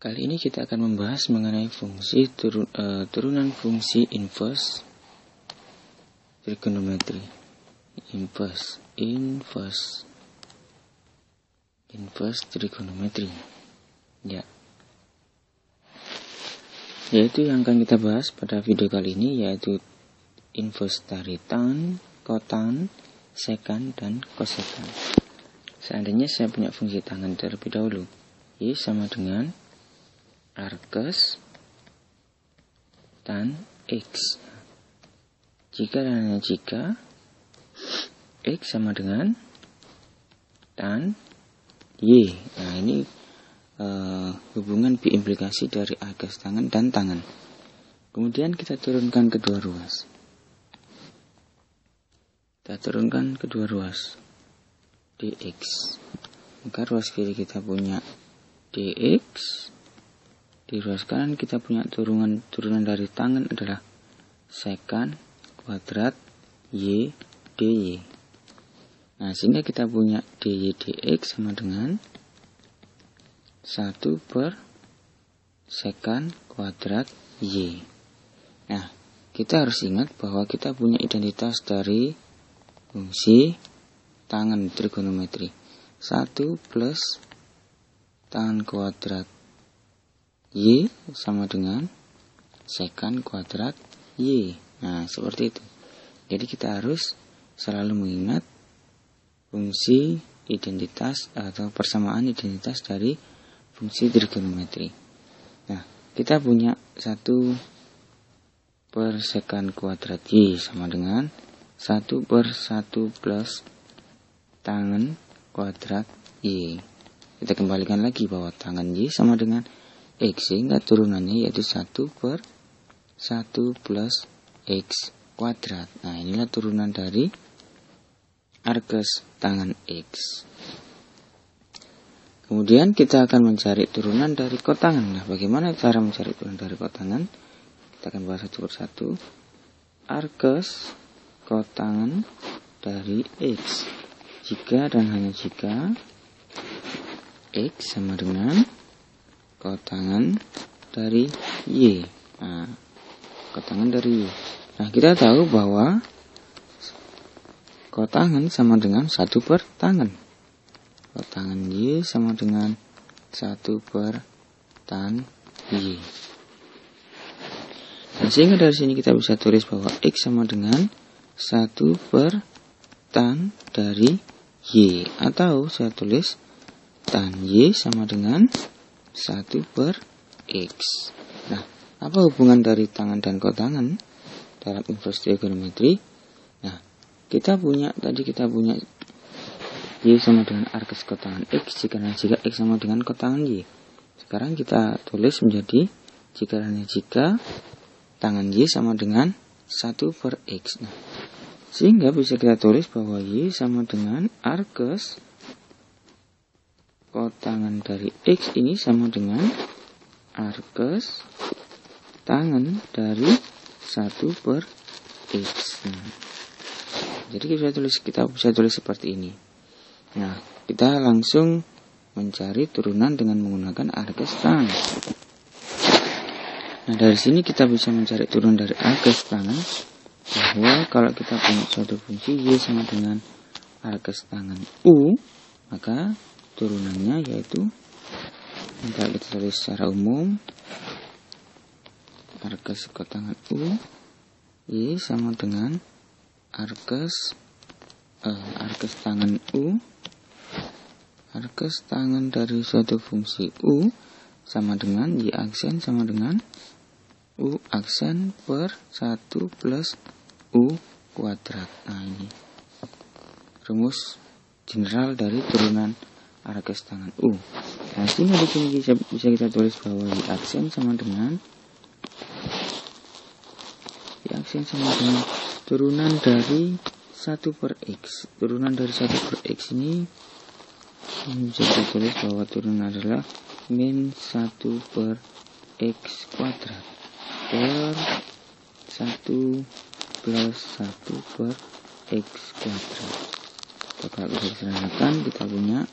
Kali ini kita akan membahas mengenai fungsi turunan fungsi inverse trigonometri. Inverse trigonometri. Ya. Yaitu yang akan kita bahas pada video kali ini, yaitu inverse dari tan, kotan, sekan, dan kosekan. Seandainya saya punya fungsi tangen terlebih dahulu, Y sama dengan arcus tan X. Jika dan hanya jika X sama dengan tan Y. Nah, ini hubungan biimplikasi dari arcus tangen dan tangen. Kemudian kita turunkan kedua ruas. Dx. Maka ruas kiri kita punya dx. Di ruas kanan kita punya turunan dari tangen adalah sekan kuadrat y dy. Nah, sehingga kita punya dy dx sama dengan 1 per sekan kuadrat y. Nah, kita harus ingat bahwa kita punya identitas dari fungsi tangen trigonometri. 1 plus tan kuadrat y sama dengan sekan kuadrat y. Nah, seperti itu. Jadi kita harus selalu mengingat fungsi identitas atau persamaan identitas dari fungsi trigonometri. Nah, kita punya 1 per sekan kuadrat y sama dengan 1 per 1 plus tangen kuadrat y. Kita kembalikan lagi bahwa tangen y sama dengan x, sehingga turunannya yaitu 1 per 1 plus x kuadrat. Nah, inilah turunan dari arcus tangen x. Kemudian kita akan mencari turunan dari kotangen. Nah, bagaimana cara mencari turunan dari kotangen? Kita akan bahas satu persatu. Arcus kotangen dari x. Jika dan hanya jika x sama dengan kotangen dari y. Nah, kotangen dari y. Nah, kita tahu bahwa kotangen sama dengan 1 per tangen. Kotangen y sama dengan 1 per tan y. Nah, sehingga dari sini kita bisa tulis bahwa x sama dengan 1 per tan dari y. Atau saya tulis tan y sama dengan 1 per x. Nah, apa hubungan dari tangen dan kotangen dalam inverse trigonometri? Nah, kita punya y sama dengan arcus kotangen x jika x sama dengan kotangen y. Sekarang kita tulis menjadi jika tangen y sama dengan 1 per x. Nah, sehingga bisa kita tulis bahwa y sama dengan arcus kotangen dari x ini sama dengan arcus tangen dari 1 per x. Nah, jadi kita bisa tulis seperti ini. Nah, kita langsung mencari turunan dengan menggunakan arcus tangen. Nah, dari sini kita bisa mencari turunan dari arcus tangen, bahwa kalau kita punya suatu fungsi y sama dengan arcus tangen u, maka turunannya yaitu, kita tulis secara umum, arcus kotangen u y sama dengan arcus tangen u, arcus tangen dari suatu fungsi u sama dengan y aksen sama dengan u aksen per 1 plus u kuadrat. Nah, ini rumus general dari turunan arcus tangen u. Nah, sehingga di sini bisa kita tulis bahwa y aksen sama dengan turunan dari 1 per x. Turunan dari 1 per x ini bisa kita tulis bahwa turunan adalah min 1 per x kuadrat per 1 plus 1 per x kuadrat. Kalau kita sederhanakan, kita punya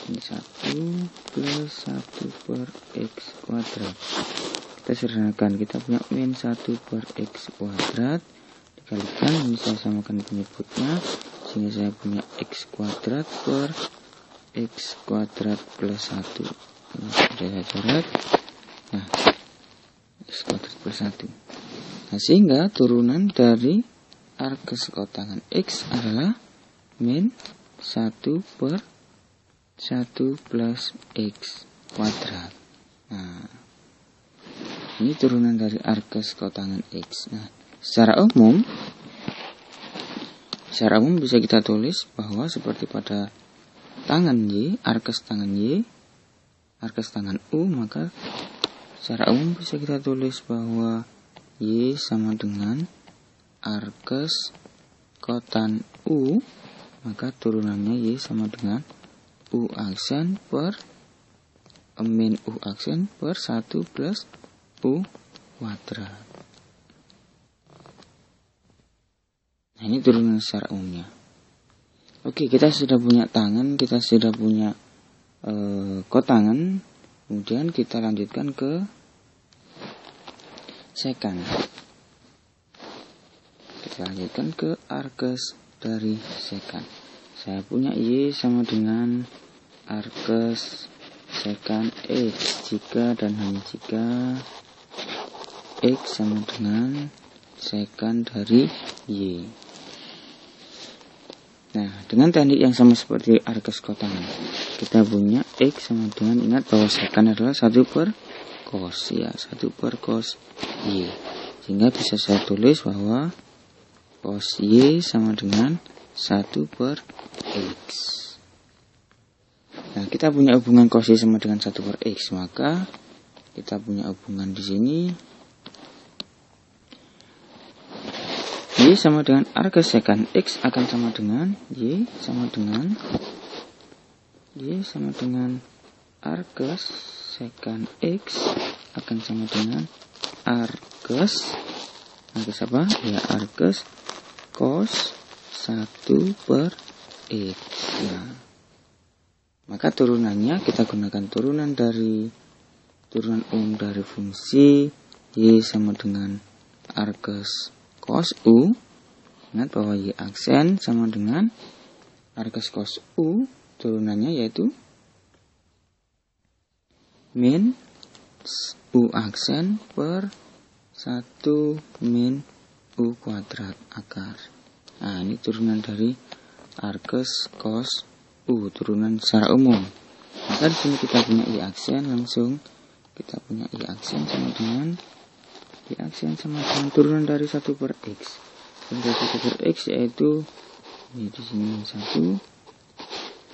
Min 1 plus 1 per X kuadrat. Kita sederhanakan, kita punya min 1 per X kuadrat dikalikan, ini saya samakan penyebutnya, sehingga saya punya X kuadrat per X kuadrat plus 1. Ini sudah saya coret. Nah, X kuadrat plus 1. Nah, sehingga turunan dari arkes kotangan X adalah min 1 per 1 plus X kuadrat. Nah, ini turunan dari arkes kotangan X. Nah, secara umum bisa kita tulis bahwa seperti pada tangan Y, arkes tangan Y, arkes tangan U, maka secara umum bisa kita tulis bahwa Y sama dengan arkes kotan U, maka turunannya Y sama dengan U aksen per min U aksen per 1 plus U kuadrat. Nah, ini turunan secara umumnya. Oke, kita sudah punya tangan, kita sudah punya kotangan. Kemudian kita lanjutkan ke sekan. Kita lanjutkan ke arkes dari sekan. Saya punya Y sama dengan arkes sekan X jika dan hanya jika X sama dengan sekan dari Y. Nah, dengan teknik yang sama seperti arkes kotangan, kita punya X sama dengan, ingat bahwa sekan adalah 1 per cos, ya, 1 per cos Y. Sehingga bisa saya tulis bahwa cos Y sama dengan 1 per X. Nah, kita punya hubungan cos Y sama dengan 1 per X, maka kita punya hubungan di sini Y sama dengan arkes sekan X akan sama dengan Y sama dengan arkes sekan X akan sama dengan arkes apa? Ya, arkes cos 1 per X. Nah, maka turunannya kita gunakan turunan umum dari fungsi Y sama dengan arkes cos U. Ingat bahwa Y aksen sama dengan arkes cos U, turunannya yaitu min U aksen per 1 min U kuadrat akar. Nah, ini turunan dari arkes cos U, turunan secara umum. Maka di sini kita punya I aksen, langsung kita punya I aksen sama dengan turunan dari 1 per X. Dan dari 1 per X yaitu ini di sini 1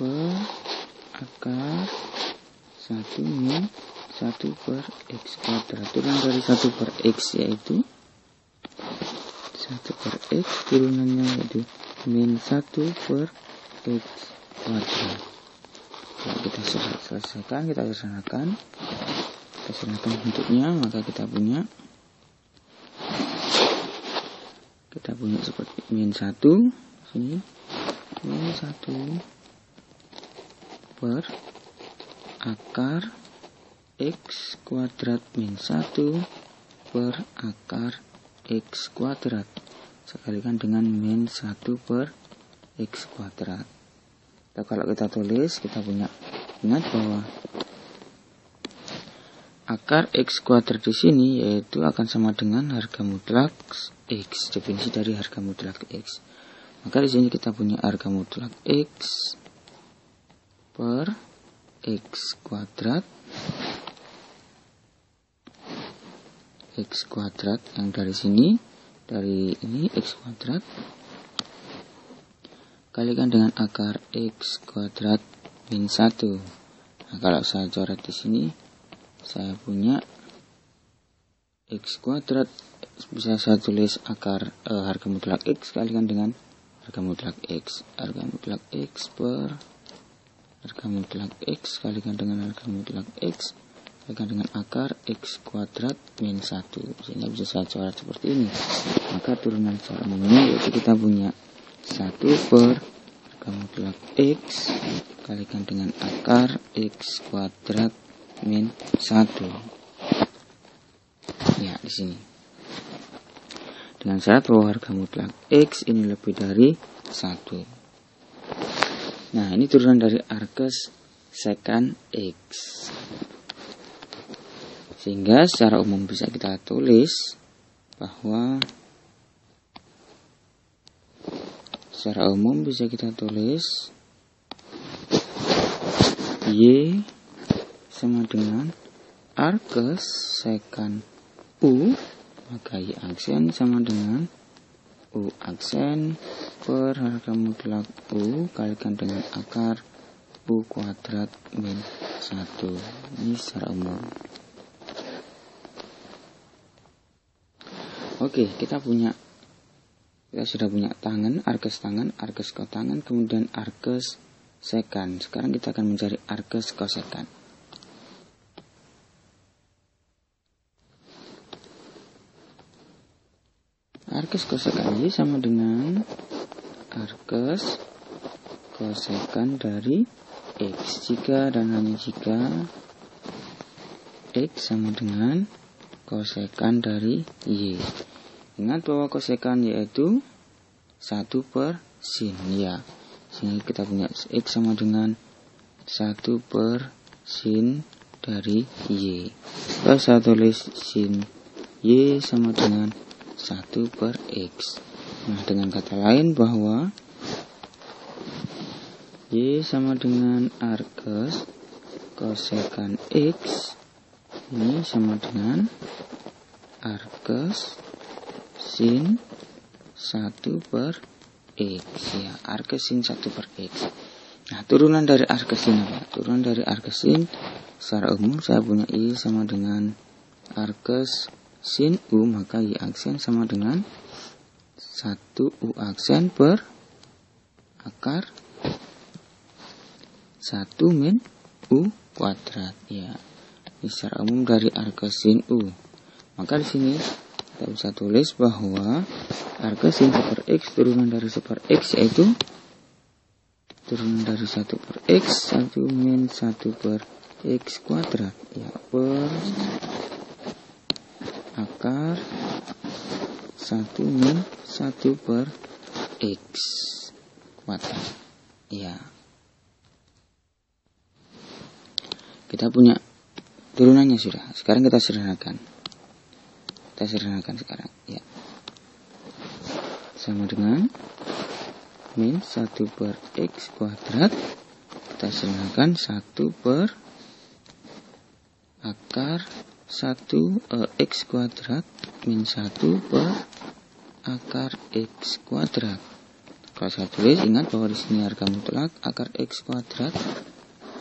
per akar 1 min 1 per X kuadrat. Turunan dari 1 per X yaitu 1 per X, turunannya yaitu min 1 per X kuadrat. Kalau kita selesaikan, kita sederhanakan bentuknya, maka kita punya seperti min 1 sini, min 1 per akar X kuadrat min 1 per akar X kuadrat sekalikan dengan min 1 per X kuadrat. Nah, kalau kita tulis, kita punya, ingat bahwa akar X kuadrat di sini yaitu akan sama dengan harga mutlak X, definisi dari harga mutlak X. Maka di sini kita punya harga mutlak X per X kuadrat yang dari sini, dari ini X kuadrat kalikan dengan akar X kuadrat min 1. Nah, kalau saya coret di sini, saya punya X kuadrat, bisa saya tulis akar harga mutlak X kalikan dengan harga mutlak X. Harga mutlak X per harga mutlak X kalikan dengan harga mutlak X kalikan dengan akar X kuadrat min 1. Sehingga bisa saya coret seperti ini. Maka turunan secara umumnya yaitu kita punya 1 per harga harga mutlak X kalikan dengan akar X kuadrat min 1. Ya, di sini. Dengan syarat bahwa harga mutlak X ini lebih dari 1. Nah, ini turunan dari arkes sekant X. Sehingga secara umum bisa kita tulis bahwa Y sama dengan arkes sekant U, maka Y aksen sama dengan U aksen per harga mutlak U kalikan dengan akar U kuadrat min 1. Ini secara umum. Oke, kita sudah punya tangen, arkes kotangan, kemudian arkes sekant. Sekarang kita akan mencari arkes kosekant. Arkes kosekant Y sama dengan arkes kosekant dari X. Jika dan hanya jika X sama dengan kosekant dari Y. Ingat bahwa kosekant yaitu 1 per sin, ya. Sehingga kita punya X sama dengan 1 per sin dari Y. Lalu saya tulis sin Y sama dengan 1 per X. Nah, dengan kata lain bahwa Y sama dengan arkes kosekant X ini sama dengan arkes sin 1 per X, ya, arkes sin 1 per X. Nah, turunan dari arkes sin apa? Turunan dari arkes sin secara umum saya punya Y sama dengan arkes sin U, maka Y aksen sama dengan 1 U aksen per akar 1 min U kuadrat, ya. Ini secara umum dari arkes sin U. Maka di sini kita bisa tulis bahwa arkes sin 1 per X turunan dari 1 per X yaitu turunan dari 1 per X 1 min 1 per X kuadrat, ya, per akar 1 min 1 per X kuadrat, ya. Kita punya turunannya sudah. Sekarang kita sederhanakan. Sekarang, ya. Sama dengan min 1 per X kuadrat. Kita sederhanakan 1 per akar 1 X kuadrat min 1 per akar X kuadrat. Kalau saya tulis, ingat bahwa di sini harga mutlak akar X kuadrat.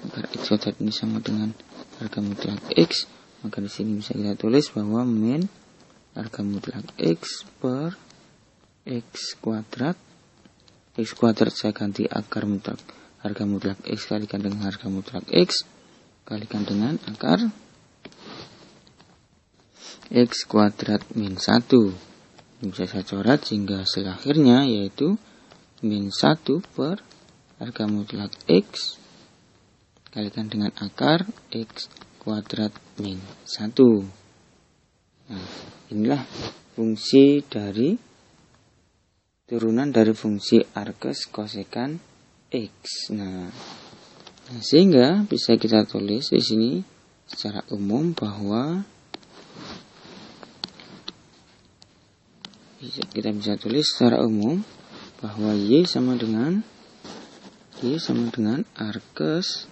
Akar X kuadrat ini sama dengan harga mutlak X, maka di sini bisa kita tulis bahwa min harga mutlak X per X kuadrat. X kuadrat saya ganti akar mutlak harga mutlak X kalikan dengan harga mutlak X kalikan dengan akar X kuadrat min 1. Ini bisa saya coret sehingga hasil akhirnya yaitu min 1 per harga mutlak X kalikan dengan akar X kuadrat min 1. Nah, inilah fungsi dari turunan dari fungsi arkes kosekant X. Nah, sehingga bisa kita tulis di sini secara umum bahwa kita bisa tulis secara umum bahwa Y sama dengan arkes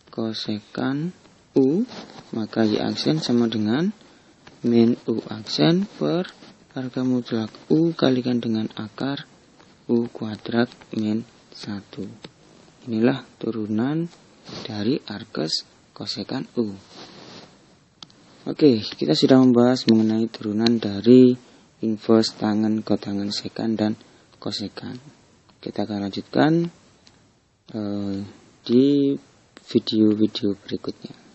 kosekant U, maka Y aksen sama dengan min U aksen per harga mutlak U kalikan dengan akar U kuadrat min 1. Inilah turunan dari arkes kosekant U. Oke, kita sudah membahas mengenai turunan dari inverse tangen, kotangen, sekant, dan kosekant. Kita akan lanjutkan di video-video berikutnya.